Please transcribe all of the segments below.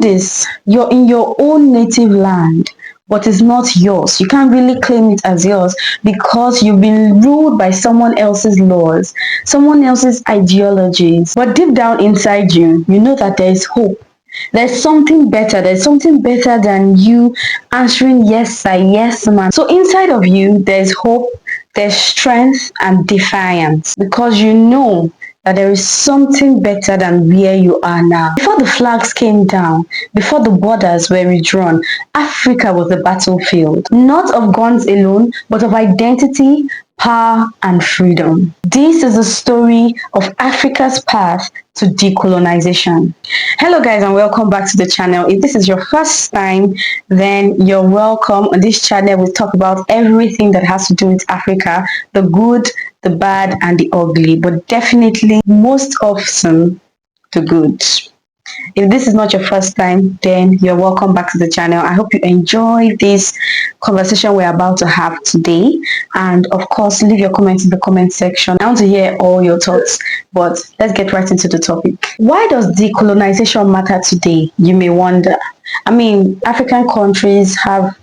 this? You're in your own native land, but it's not yours. You can't really claim it as yours because you've been ruled by someone else's laws, someone else's ideologies. But deep down inside you, you know that there is hope. There's something better. There's something better than you answering yes sir, yes man. So inside of you, there's hope, there's strength and defiance because you know that there is something better than where you are now. Before the flags came down, before the borders were redrawn, Africa was the battlefield, not of guns alone, but of identity, power, and freedom. This is the story of Africa's path to decolonization. Hello guys and welcome back to the channel. If this is your first time, then you're welcome. On this channel we talk about everything that has to do with Africa, the good, the bad and the ugly, but definitely most often the good. If this is not your first time, then you're welcome back to the channel. I hope you enjoy this conversation we're about to have today, and of course leave your comments in the comment section. I want to hear all your thoughts, but let's get right into the topic. Why does decolonization matter today, you may wonder? I mean, African countries have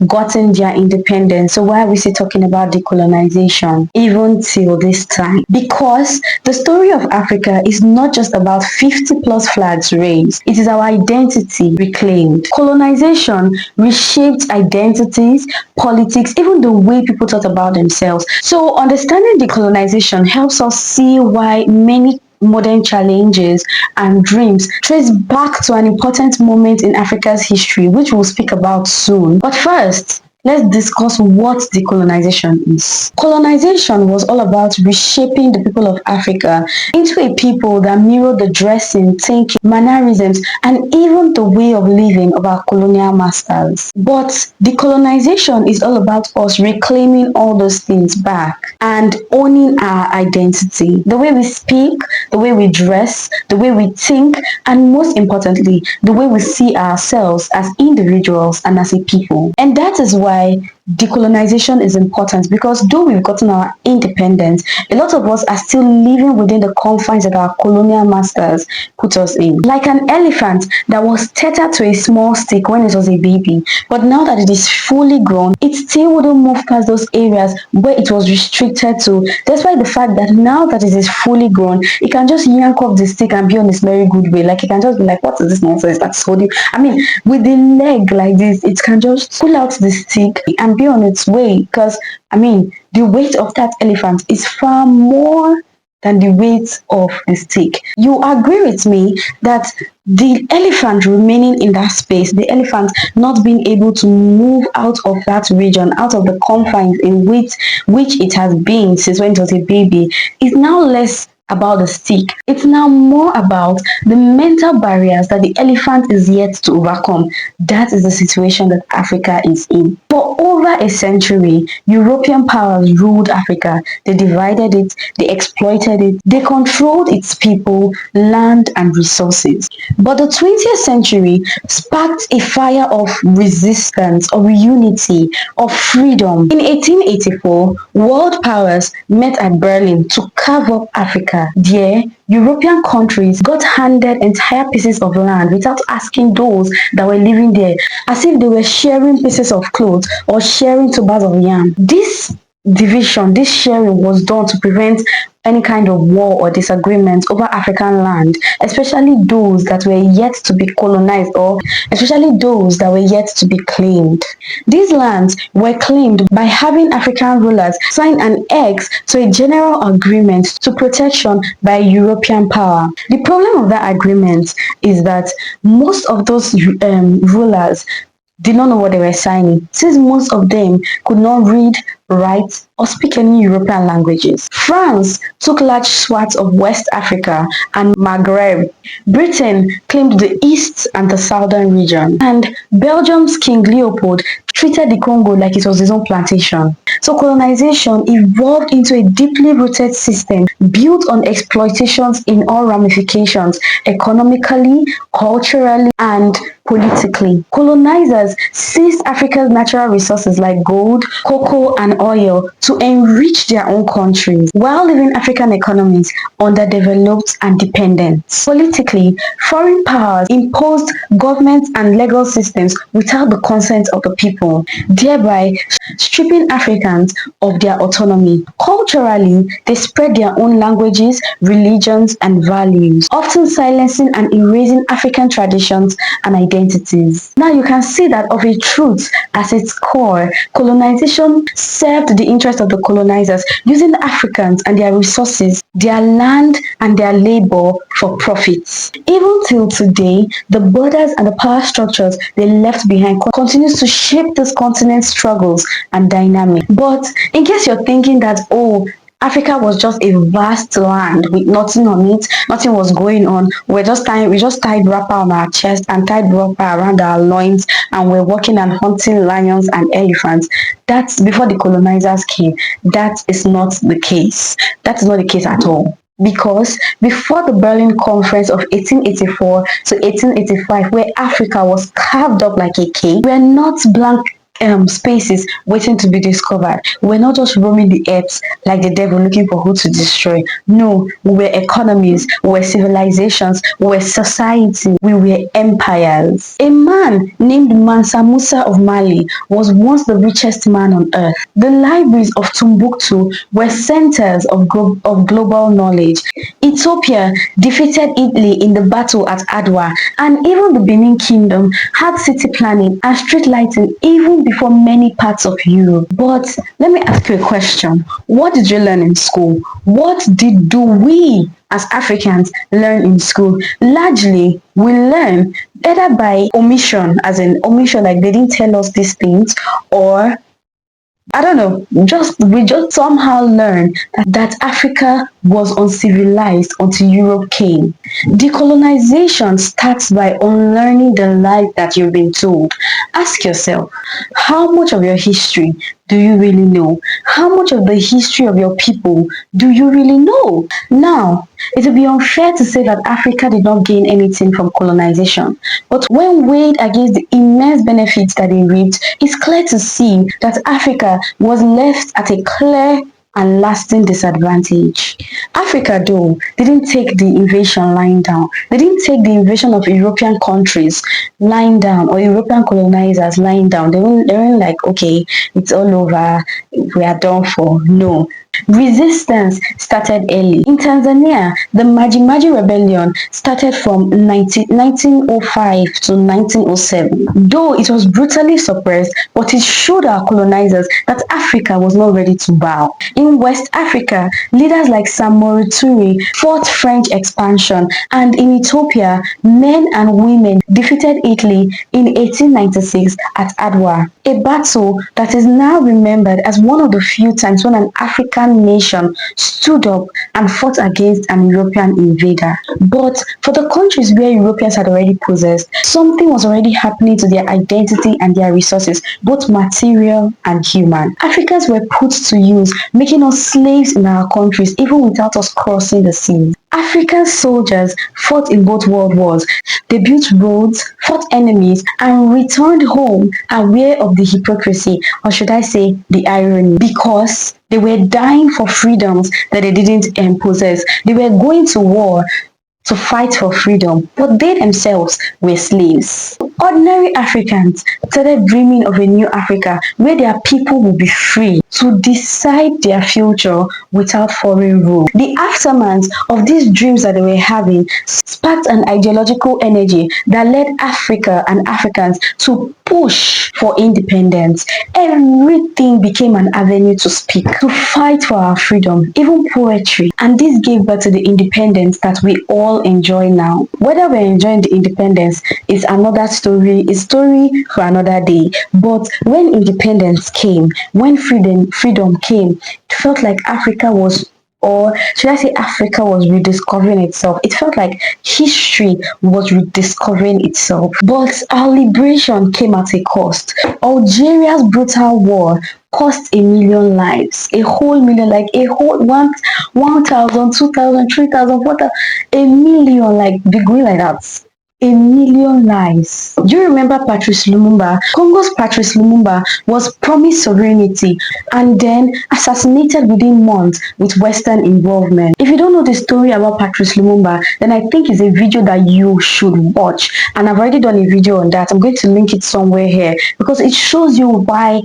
gotten their independence, so why are we still talking about decolonization even till this time? Because the story of Africa is not just about 50 plus flags raised, it is our identity reclaimed. Colonization reshaped identities, politics, even the way people thought about themselves. So understanding decolonization helps us see why many modern challenges and dreams trace back to an important moment in Africa's history, which we'll speak about soon. But first, let's discuss what decolonization is. Colonization was all about reshaping the people of Africa into a people that mirrored the dressing, thinking, mannerisms, and even the way of living of our colonial masters. But decolonization is all about us reclaiming all those things back and owning our identity. The way we speak, the way we dress, the way we think, and most importantly, the way we see ourselves as individuals and as a people. And that is why decolonization is important, because though we've gotten our independence, a lot of us are still living within the confines that our colonial masters put us in. Like an elephant that was tethered to a small stick when it was a baby, but now that it is fully grown, it still wouldn't move past those areas where it was restricted to, despite the fact that now that it is fully grown, it can just yank off the stick and be on its very good way. Like it can just be like, what is this nonsense that's holding? I mean, with the leg like this, it can just pull out the stick and be on its way, because I mean the weight of that elephant is far more than the weight of the stick. You agree with me that the elephant remaining in that space, the elephant not being able to move out of that region, out of the confines in which it has been since when it was a baby, is now less about the stick. It's now more about the mental barriers that the elephant is yet to overcome. That is the situation that Africa is in. For over a century, European powers ruled Africa. They divided it, they exploited it, they controlled its people, land and resources. But the 20th century sparked a fire of resistance, of unity, of freedom. In 1884, world powers met at Berlin to carve up Africa. There, European countries got handed entire pieces of land without asking those that were living there, as if they were sharing pieces of clothes or sharing tubers of yam. This division, this sharing was done to prevent any kind of war or disagreement over African land, especially those that were yet to be colonized, or especially those that were yet to be claimed. These lands were claimed by having African rulers sign an ex to a general agreement to protection by European power. The problem of that agreement is that most of those rulers did not know what they were signing, since most of them could not read, write, or speak any European languages. France took large swaths of West Africa and Maghreb. Britain claimed the east and the southern region. And Belgium's King Leopold treated the Congo like it was his own plantation. So colonization evolved into a deeply rooted system built on exploitations in all ramifications, economically, culturally, and politically. Colonizers seized Africa's natural resources like gold, cocoa, and oil to enrich their own countries, while leaving African economies underdeveloped and dependent. Politically, foreign powers imposed governments and legal systems without the consent of the people, thereby stripping Africans of their autonomy. Culturally, they spread their own languages, religions, and values, often silencing and erasing African traditions and identities. Now you can see that of a truth at its core, colonization served the interest of the colonizers, using Africans and their resources, their land and their labor for profits. Even till today, the borders and the power structures they left behind continues to shape this continent's struggles and dynamic. But in case you're thinking that, oh, Africa was just a vast land with nothing on it, nothing was going on. We just tied wrapper on our chest and tied wrapper around our loins, and we're walking and hunting lions and elephants. That's before the colonizers came. That is not the case. That is not the case at all. Because before the Berlin Conference of 1884 to 1885, where Africa was carved up like a cake, we're not blank spaces waiting to be discovered. We're not just roaming the earth like the devil looking for who to destroy. No, we were economies, we were civilizations, we were society, we were empires. A man named Mansa Musa of Mali was once the richest man on earth. The libraries of Timbuktu were centers of global knowledge. Ethiopia defeated Italy in the battle at Adwa, and even the Benin Kingdom had city planning and street lighting even before many parts of Europe. But let me ask you a question. What did you learn in school? What do we as Africans learn in school? Largely, we learn either by omission, as in omission, like they didn't tell us these things, or I don't know, we just somehow learned that Africa was uncivilized until Europe came. Decolonization starts by unlearning the lies that you've been told. Ask yourself, how much of your history do you really know? How much of the history of your people do you really know? Now, it would be unfair to say that Africa did not gain anything from colonization, but when weighed against the immense benefits that it reaped, it's clear to see that Africa was left at a clear and lasting disadvantage. Africa, though, didn't take the invasion lying down. They didn't take the invasion of European countries lying down, or European colonizers lying down. They weren't like, okay, it's all over, we are done for. No. Resistance started early. In Tanzania, the Maji Maji Rebellion started from 1905 to 1907. Though it was brutally suppressed, but it showed our colonizers that Africa was not ready to bow. In West Africa, leaders like Samori Toure fought French expansion, and in Ethiopia, men and women defeated Italy in 1896 at Adwa, a battle that is now remembered as one of the few times when an African nation stood up and fought against an European invader. But for the countries where Europeans had already possessed, something was already happening to their identity and their resources, both material and human. Africans were put to use, making us slaves in our countries even without us crossing the seas. African soldiers fought in both world wars. They built roads, fought enemies, and returned home aware of the hypocrisy, or should I say the irony, because they were dying for freedoms that they didn't possess. They were going to war to fight for freedom, but they themselves were slaves. Ordinary Africans started dreaming of a new Africa where their people would be free to decide their future without foreign rule. The aftermath of these dreams that they were having sparked an ideological energy that led Africa and Africans to push for independence. Everything became an avenue to speak, to fight for our freedom, even poetry. And this gave birth to the independence that we all enjoy now. Whether we're enjoying the independence is another story, a story for another day. But when independence came, when freedom came, it felt like Africa was, or should I say Africa was rediscovering itself. It felt like history was rediscovering itself. But our liberation came at a cost. Algeria's brutal war cost 1,000,000 lives. A whole million, like a whole 1,000, 2,000, 3,000, 4,000, 1,000,000, like be going like that. A million lies. Do you remember Patrice Lumumba? Congo's Patrice Lumumba was promised sovereignty and then assassinated within months with Western involvement. If you don't know the story about Patrice Lumumba, then I think it's a video that you should watch. And I've already done a video on that. I'm going to link it somewhere here because it shows you why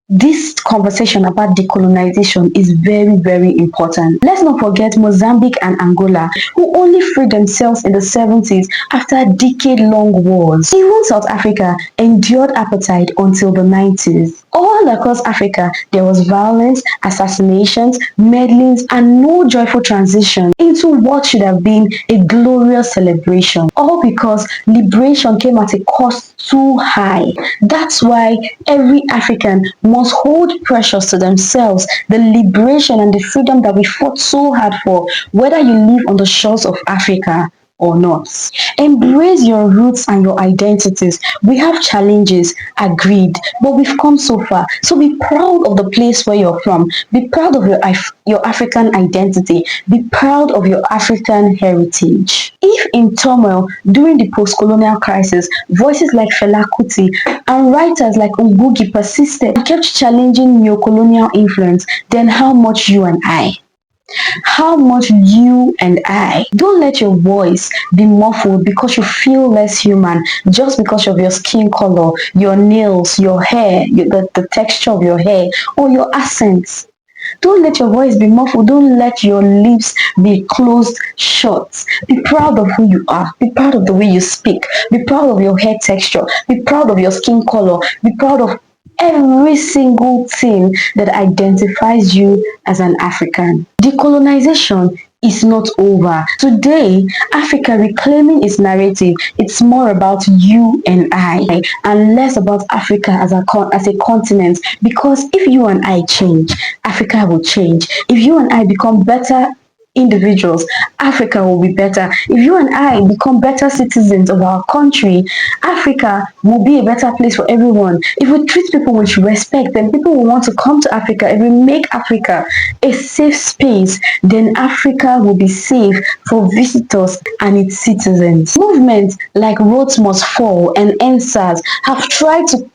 this conversation about decolonization is very, very important. Let's not forget Mozambique and Angola, who only freed themselves in the 70s after decade-long wars. Even South Africa endured apartheid until the 90s. All across Africa, there was violence, assassinations, meddlings, and no joyful transition into what should have been a glorious celebration. All because liberation came at a cost too high. That's why every African must hold precious to themselves the liberation and the freedom that we fought so hard for, whether you live on the shores of Africa or not. Embrace your roots and your identities. We have challenges, agreed, but we've come so far. So be proud of the place where you're from. Be proud of your African identity. Be proud of your African heritage. If in turmoil during the post-colonial crisis, voices like Fela Kuti and writers like Ngugi persisted and kept challenging neo-colonial influence, then how much you and I. Don't let your voice be muffled because you feel less human, just because of your skin color, your nails, your hair, the texture of your hair, or your accent. Don't let your voice be muffled. Don't let your lips be closed shut. Be proud of who you are. Be proud of the way you speak. Be proud of your hair texture. Be proud of your skin color. Be proud of every single thing that identifies you as an African. Decolonization is not over. Today, Africa reclaiming its narrative, it's more about you and I and less about Africa as a continent, because if you and I change, Africa will change. If you and I become better individuals, Africa will be better. If you and I become better citizens of our country, Africa will be a better place for everyone. If we treat people with respect, then people will want to come to Africa. If we make Africa a safe space, then Africa will be safe for visitors and its citizens. Movements like Roads Must Fall and NSAS have tried to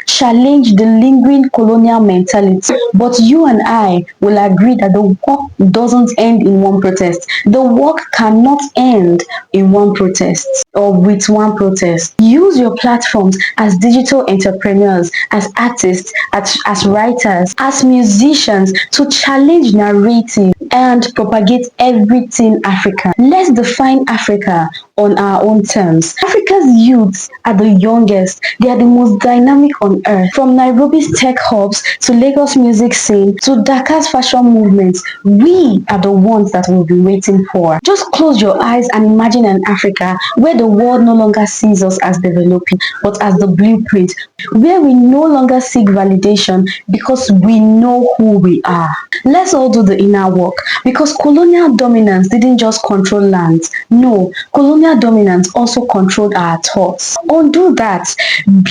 challenge the lingering colonial mentality. But you and I will agree that the work doesn't end in one protest. The work cannot end in one protest or with one protest. Use your platforms as digital entrepreneurs, as artists, as writers, as musicians to challenge narrative and propagate everything African. Let's define Africa on our own terms. Africa's youths are the youngest. They are the most dynamic on earth. From Nairobi's tech hubs to Lagos music scene to Dakar's fashion movements, we are the ones that we'll be waiting for. Just close your eyes and imagine an Africa where the world no longer sees us as developing, but as the blueprint, where we no longer seek validation because we know who we are. Let's all do the inner work, because colonial dominance didn't just control lands. No, colonial dominance also controlled our thoughts. Undo that.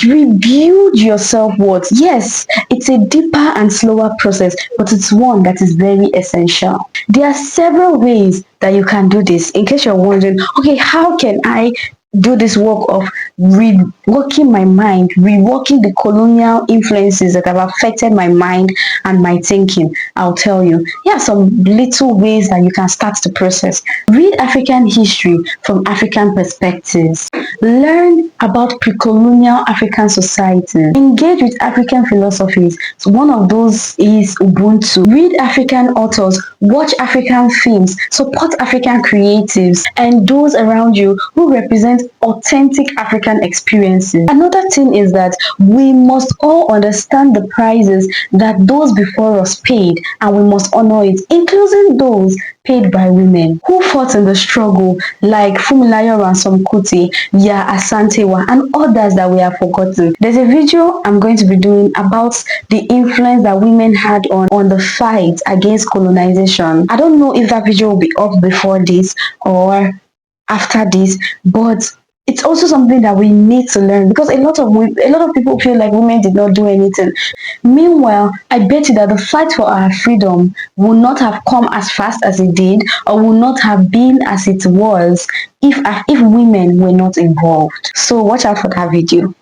Rebuild your self-worth. Yes, it's a deeper and slower process, but it's one that is very essential. There are several ways that you can do this. In case you're wondering, okay, how can I do this work of reworking my mind, reworking the colonial influences that have affected my mind and my thinking? I'll tell you. Here are some little ways that you can start the process. Read African history from African perspectives. Learn about pre-colonial African societies. Engage with African philosophies. So one of those is Ubuntu. Read African authors. Watch African films. Support African creatives and those around you who represent authentic African experiences. Another thing is that we must all understand the prices that those before us paid, and we must honor it, including those paid by women who fought in the struggle, like Fumilayo Ransom Kuti, Ya Asantewa, and others that we have forgotten. There's a video I'm going to be doing about the influence that women had on the fight against colonization. I don't know if that video will be up before this or after this, but It's also something that we need to learn, because a lot of people feel like women did not do anything. Meanwhile, I bet you that the fight for our freedom would not have come as fast as it did, or would not have been as it was, if women were not involved. So watch out for that video.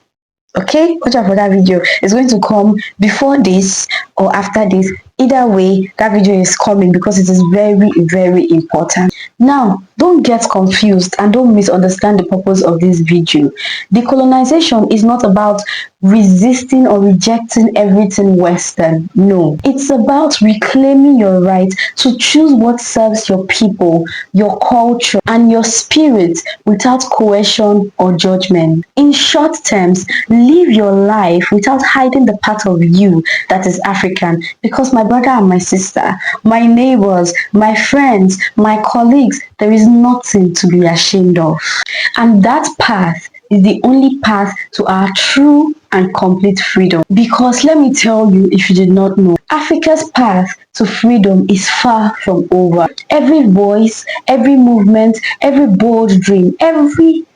Okay, watch out for that video. It's going to come before this or after this. Either way, that video is coming because it is very, very important. Now, don't get confused and don't misunderstand the purpose of this video. Decolonization is not about resisting or rejecting everything Western. No, it's about reclaiming your right to choose what serves your people, your culture, and your spirit without coercion or judgment. In short terms, live your life without hiding the part of you that is African, because my brother and my sister, my neighbors, my friends, my colleagues, there is nothing to be ashamed of. And that path is the only path to our true and complete freedom. Because let me tell you, if you did not know, Africa's path to freedom is far from over. Every voice, every movement, every bold dream, every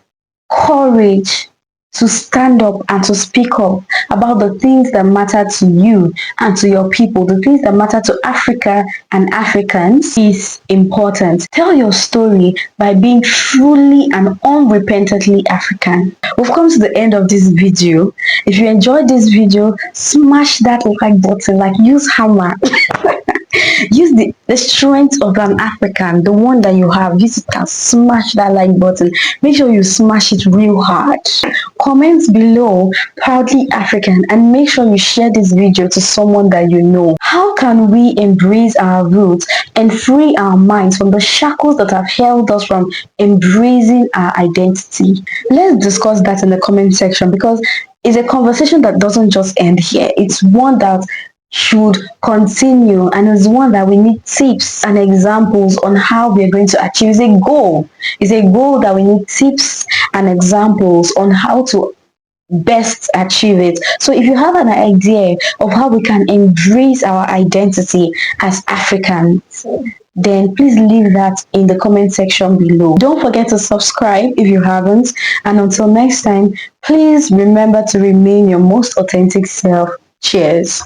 courage to stand up and to speak up about the things that matter to you and to your people, the things that matter to Africa and Africans, is important. Tell your story by being truly and unrepentantly African. We've come to the end of this video. If you enjoyed this video, smash that like button, like use hammer. Use the strength of an African, the one that you have. Use it and smash that like button. Make sure you smash it real hard. Comment below proudly African, and make sure you share this video to someone that you know. How can we embrace our roots and free our minds from the shackles that have held us from embracing our identity? Let's discuss that in the comment section, because it's a conversation that doesn't just end here. It's one that should continue, and is one that we need tips and examples on how we are going to achieve. It's a goal. It's a goal that we need tips and examples on how to best achieve it. So if you have an idea of how we can embrace our identity as Africans, then please leave that in the comment section below. Don't forget to subscribe if you haven't, and until next time, please remember to remain your most authentic self. Cheers.